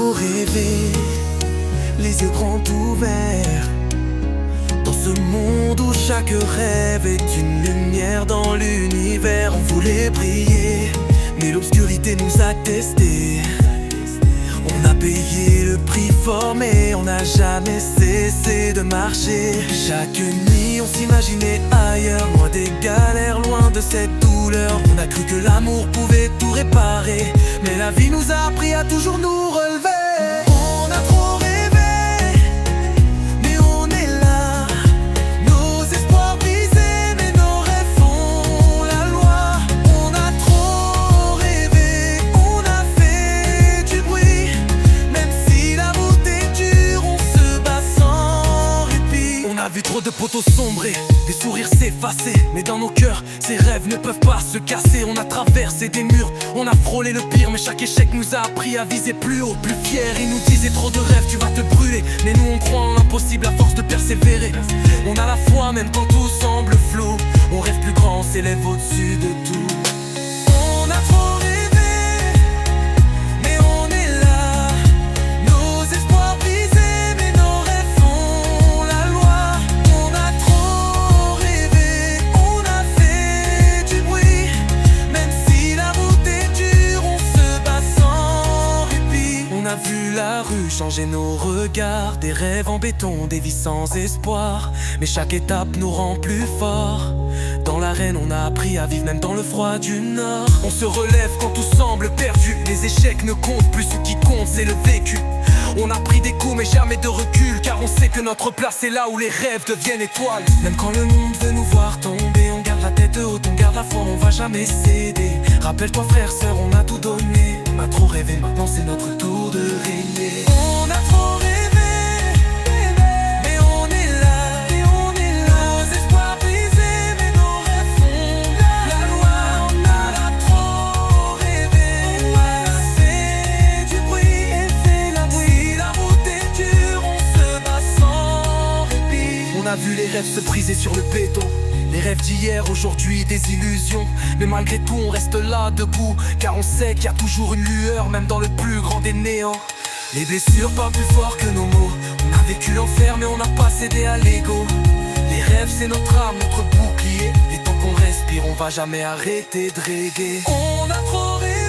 trop rêvé, les yeux grands ouverts, dans ce monde où chaque rêve est une lumière dans l'univers. On voulait briller, mais l'obscurité nous a testés. On a payé le prix fort, mais on n'a jamais cessé de marcher. Chaque nuit on s'imaginait ailleurs, loin des galères, loin de cette douleur. On a cru que l'amour pouvait tout réparer, mais la vie nous a appris à toujours nous relever. On a trop rêvé, mais on est là. Nos espoirs brisés, mais nos rêves font la loi. On a trop rêvé, on a fait du bruit. Même si la route est dure, on se bat sans répit. On a vu trop de poteaux sombrer, des sourires s'effacer, mais dans nos cœurs, ces rêves ne peuvent pas se casser. On a traversé des murs, on a frôlé le pire, mais chaque échec nous a appris à viser plus haut, plus fier. Ils nous disaient trop de rêves, tu vas te brûler, mais nous on croit en l'impossible à force de persévérer. On a la foi même quand tout semble flou, on rêve plus grand, on s'élève au-dessus de tout. On a trop rêvé, mais on est là. Nos espoirs brisés, mais nos rêves font la loi. On a trop rêvé, on a fait du bruit. Même si la route est dure, on se bat sans répit. On a vu la rue changer nos regards, des rêves en béton, des vies sans espoir. Mais chaque étape nous rend plus forts. Dans l'arène on a appris à vivre même dans le froid du nord. On se relève quand tout semble perdu, les échecs ne comptent plus, ce qui compte c'est le vécu. On a pris des coups mais jamais de recul, car on sait que notre place est là où les rêves deviennent étoiles. Même quand le monde veut nous voir tomber, on garde la tête haute, on garde la foi, on va jamais céder. Rappelle-toi frère, sœur, on a tout donné. On a trop rêvé, maintenant c'est notre tour de régner. On a trop rêvé, mais on est là, et on est là. Nos espoirs brisés, mais nos rêves font la loi. On a trop rêvé, on a fait du bruit et fait la nuit. Si la route est dure, on se bat sans répit. On a vu les rêves se briser sur le béton, les rêves d'hier, aujourd'hui des illusions. Mais malgré tout on reste là debout, car on sait qu'il y a toujours une lueur, même dans le plus grand des néants. Les blessures parlent plus fort que nos mots. On a vécu l'enfer mais on n'a pas cédé à l'ego. Les rêves c'est notre âme, notre bouclier. Et tant qu'on respire on va jamais arrêter de rêver. On a trop rêvé,